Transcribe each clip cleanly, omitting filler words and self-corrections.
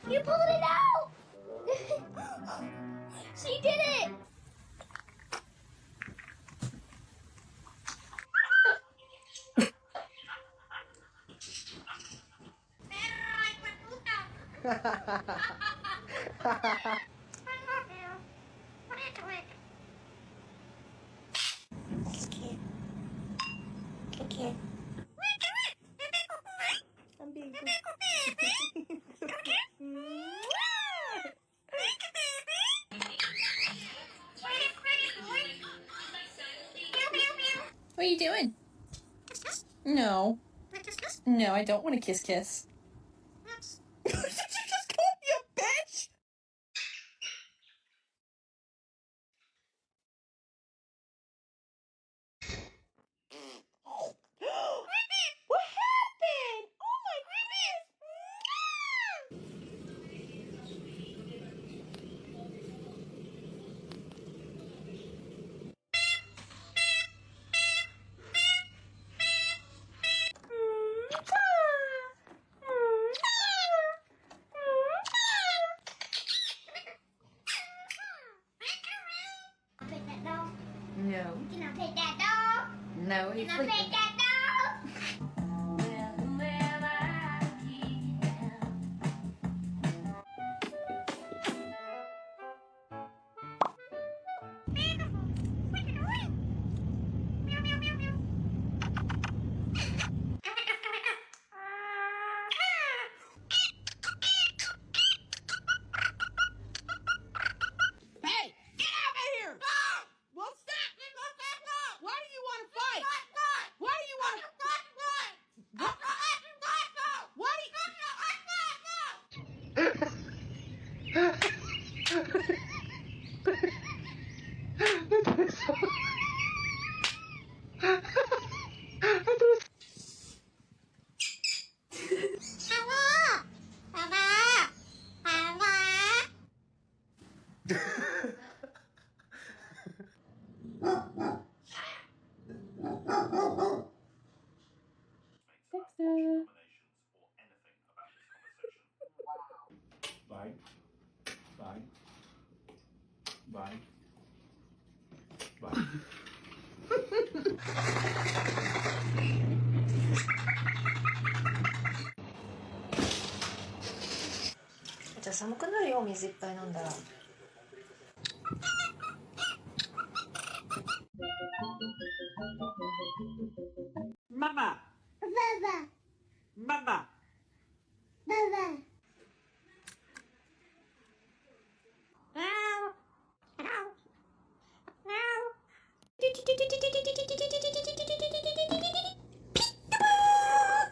You pulled it out! She did it! Okay. I'm being good. What are you doing? No. No, I don't want to kiss kiss. Did you just call me a bitch? What happened? Oh my No. Can I pet that dog? No, he's Can I pet that dog? Hey, get out of here! No! Well, stop! Why do you want to fight? Why do you want to fight? Why do you... Bye. Bye. Bye. Bye. じゃあ寒くなるよ、お水いっぱい飲んだら。Mama. Baba. Mama. Baba.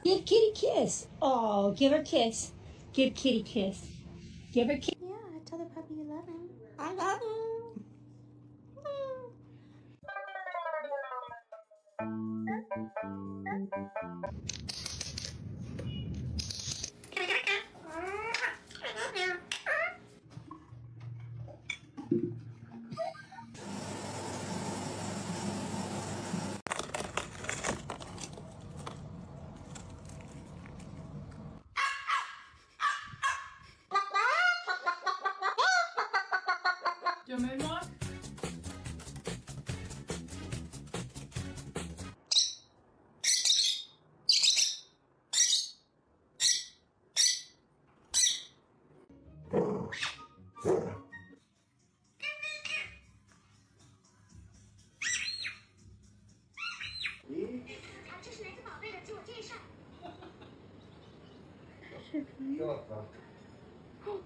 Give Kitty kiss. Oh, give her kiss. Give Kitty kiss. Give her kiss. Yeah, tell the puppy you love him. I love him. Your moonlight? Oh,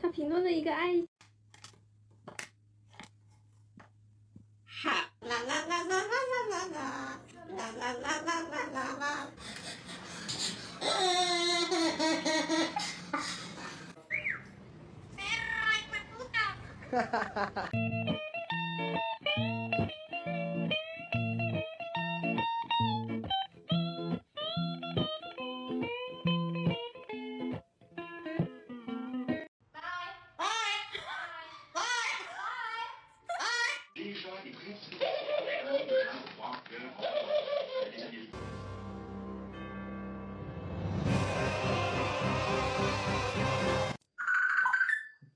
他评论了一个爱。Ha. La la la la la la la la. La la la la la la la.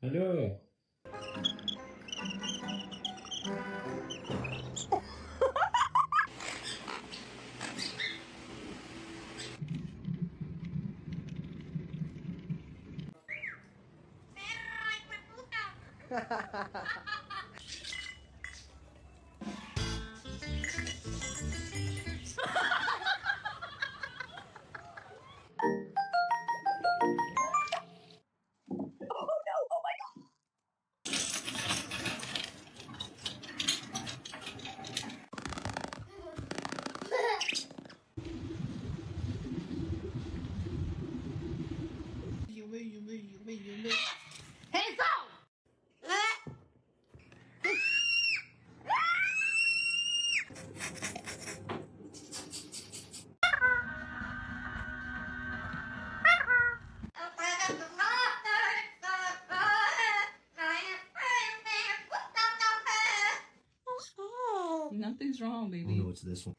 Hello. Nothing's wrong, baby. It's this one.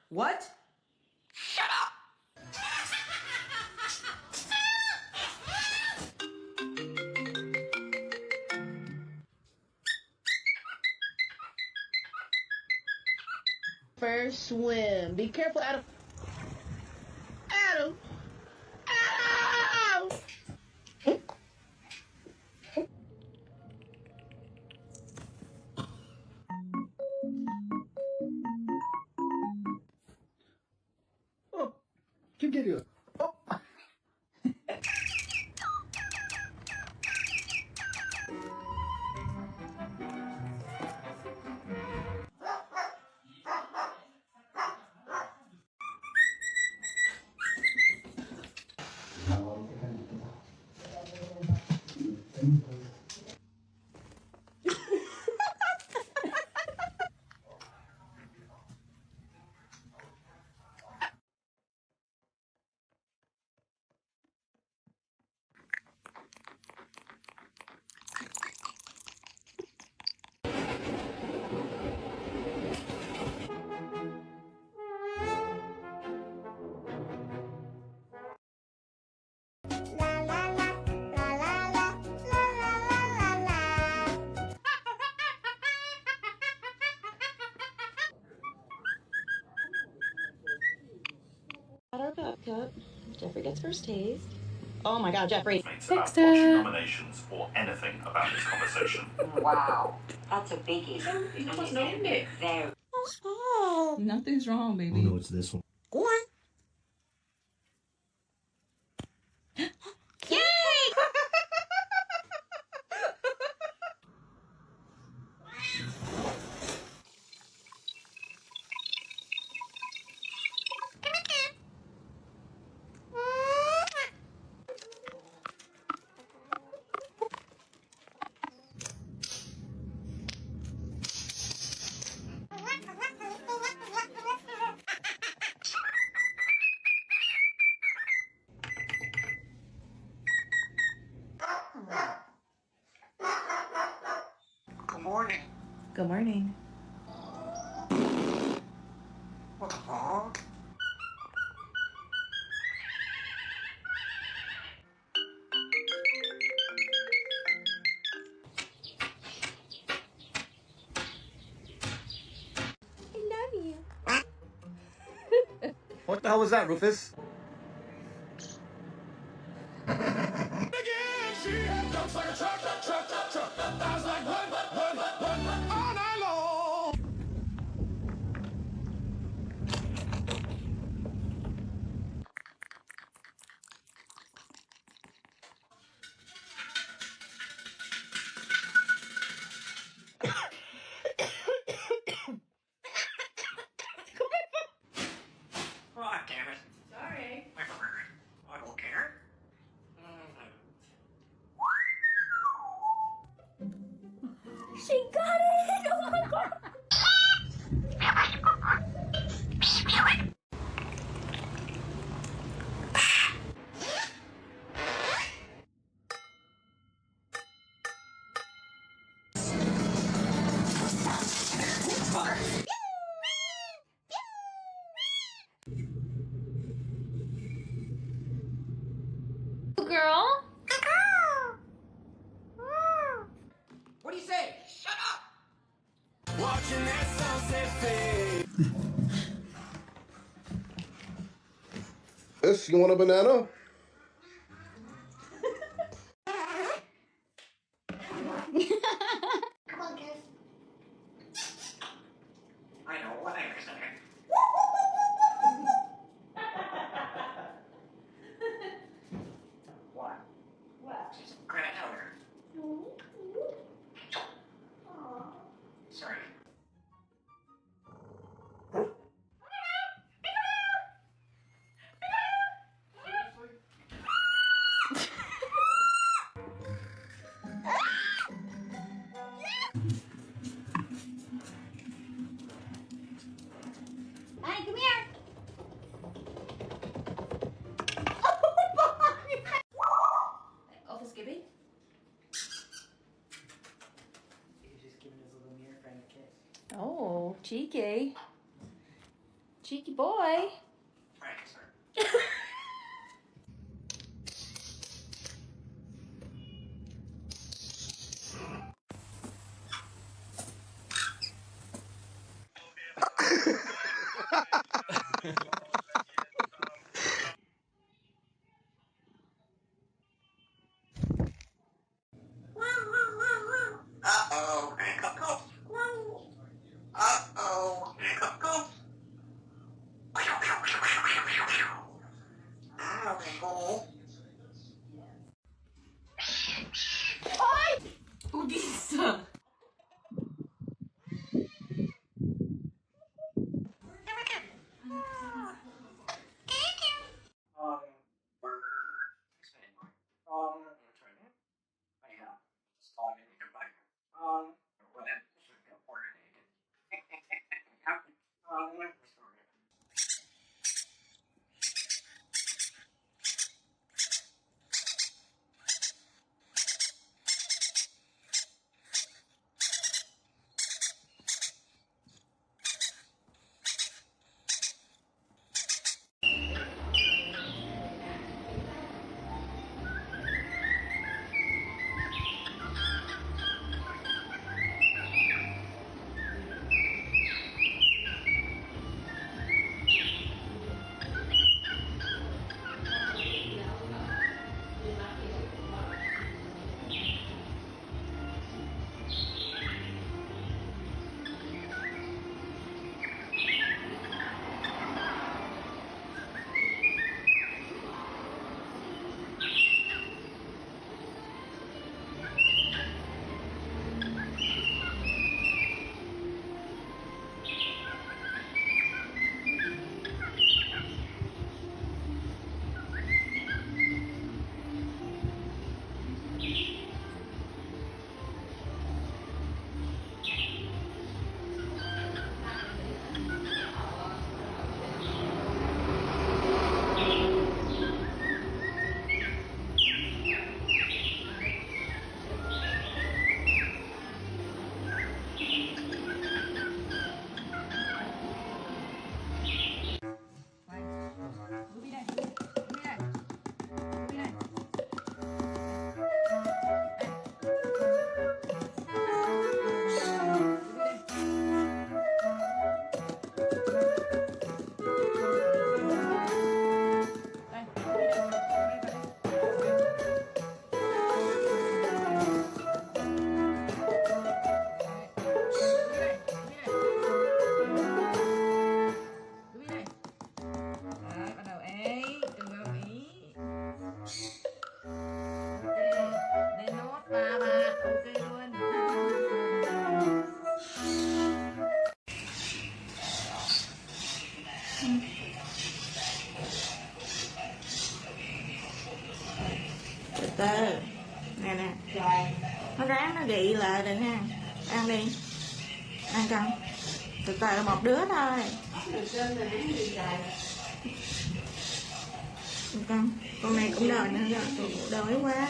What? First swim. Be careful, Adam. Adam! Adam! Oh, kim geliyor? Oh. Our cup. Jeffrey gets first taste. Oh my god, Jeffrey. About watching nominations or anything about this conversation. Wow, that's a biggie. Very. Nothing's wrong, baby. Oh no, it's this one. Go on. Good morning. Good morning. Aw. What the hell was that, Rufus? Oh, damn it. Sorry. Yes, you want a banana? I know what I was thinking. What? What? Grandmother. Sorry. Hey, come here. Office Gibby. He's just giving his little mirror friend a kiss. Oh, cheeky. Cheeky boy. Frank, sir. Uh-oh. Uh-oh. Oh, Jesus. Từ từ. Nè nè. Nó ráng nó gị lại rồi nha. Ăn đi. Ăn con. Từ từ một đứa thôi. Con này cũng đòi nữa rồi. Đói quá rồi.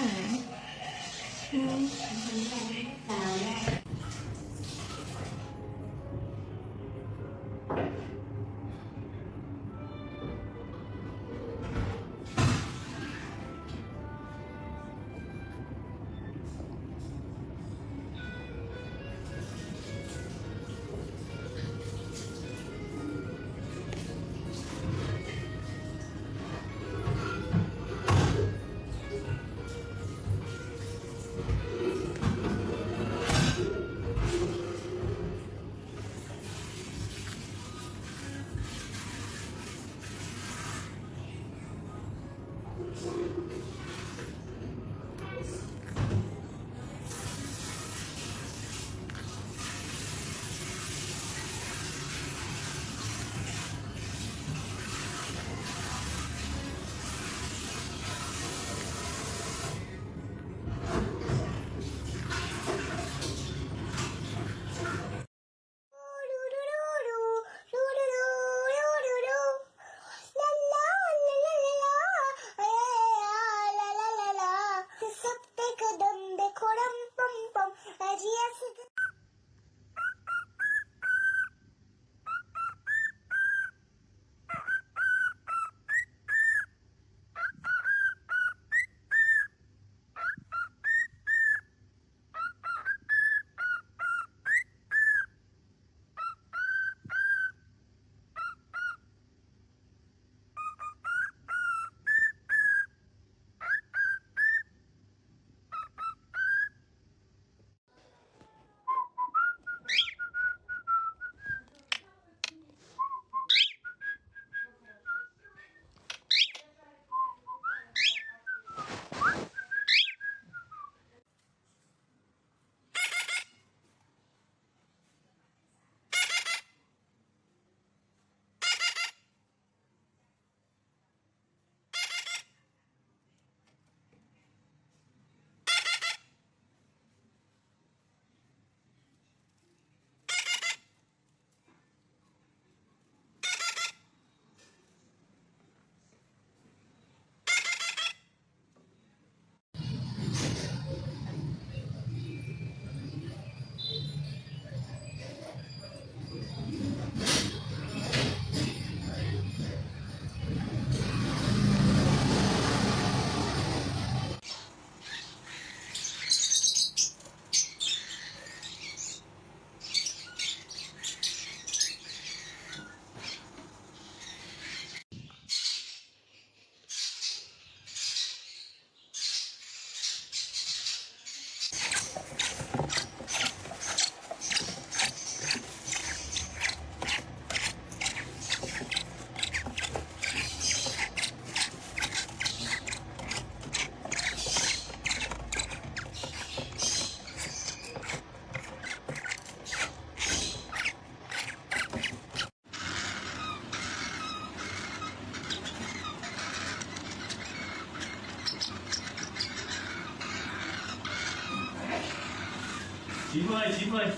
ชิมเลยชิมเลย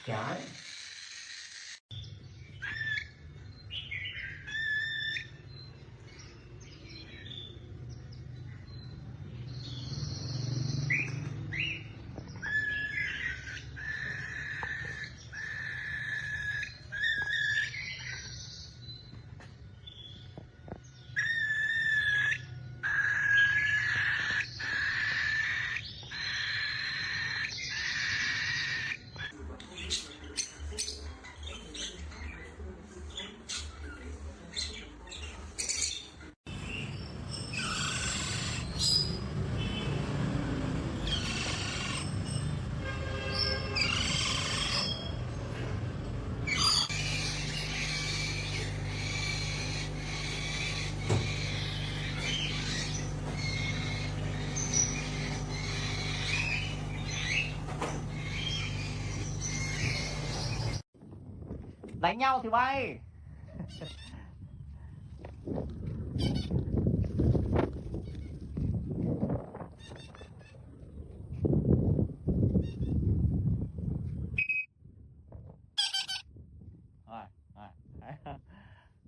ย้ายđánh nhau thì bay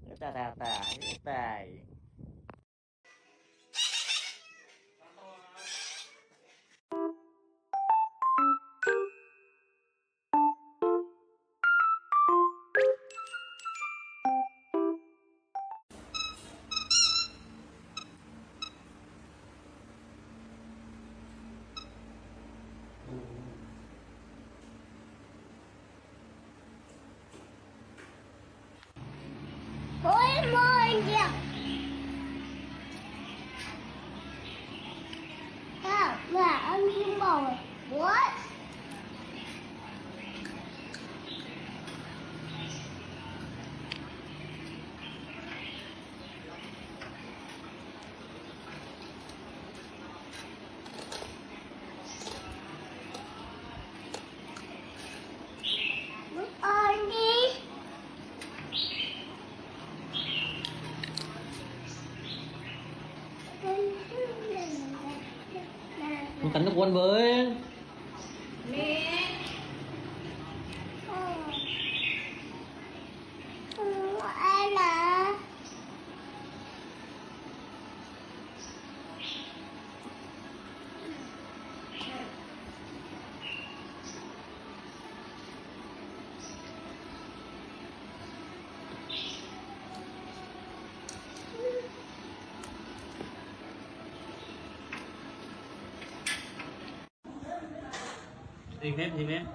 rồi tà Ôi mời kìa. Là ăn chim bò rồi. What? Ăn đi. Con cắn nước quân với Ai là Tìm em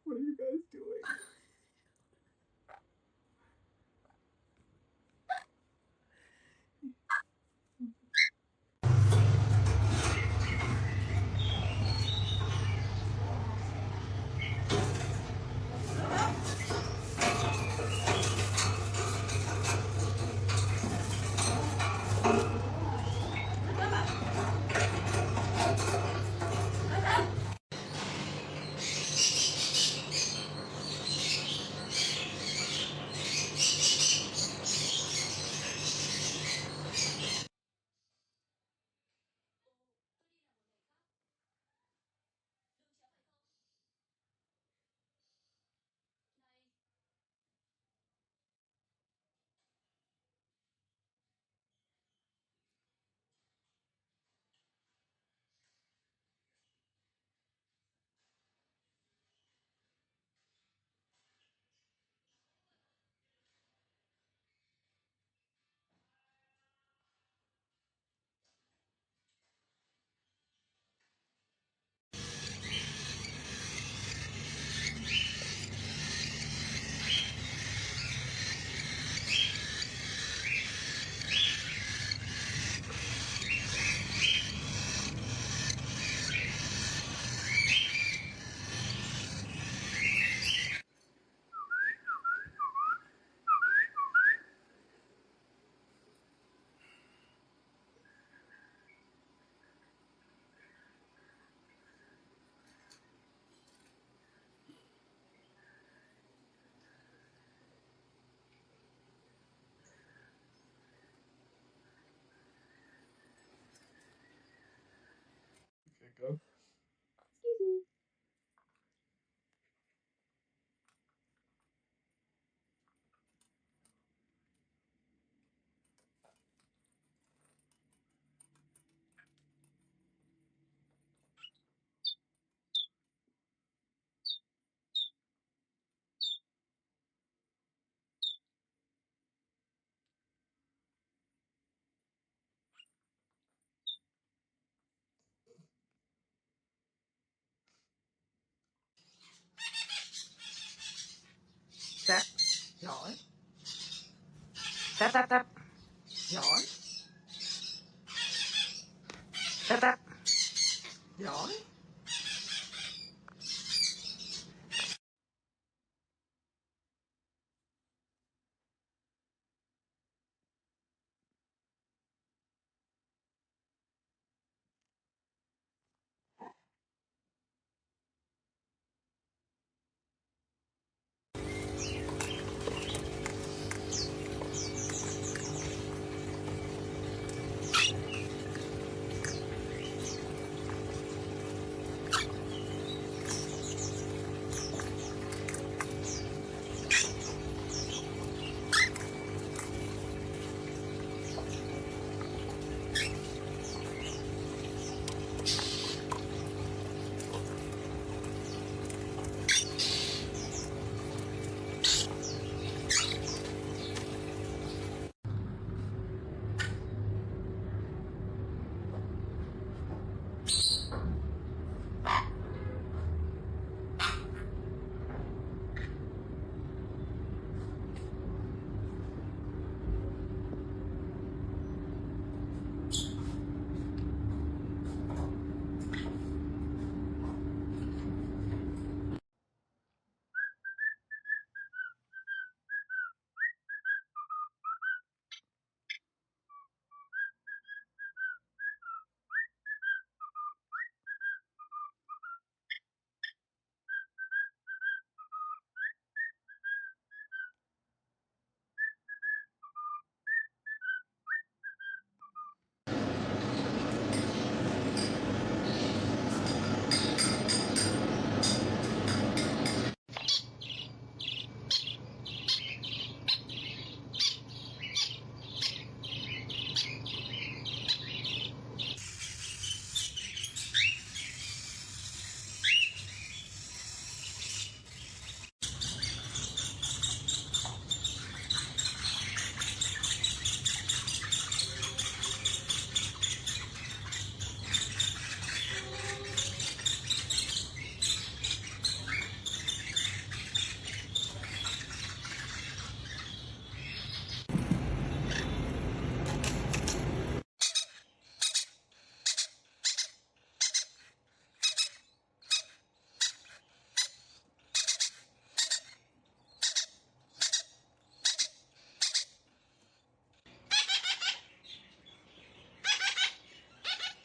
What are you guys doing? Giỏi. Tap tap tap. Giỏi. Tap tap. Giỏi.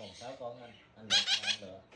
Còn 6 con anh lựa con ăn được.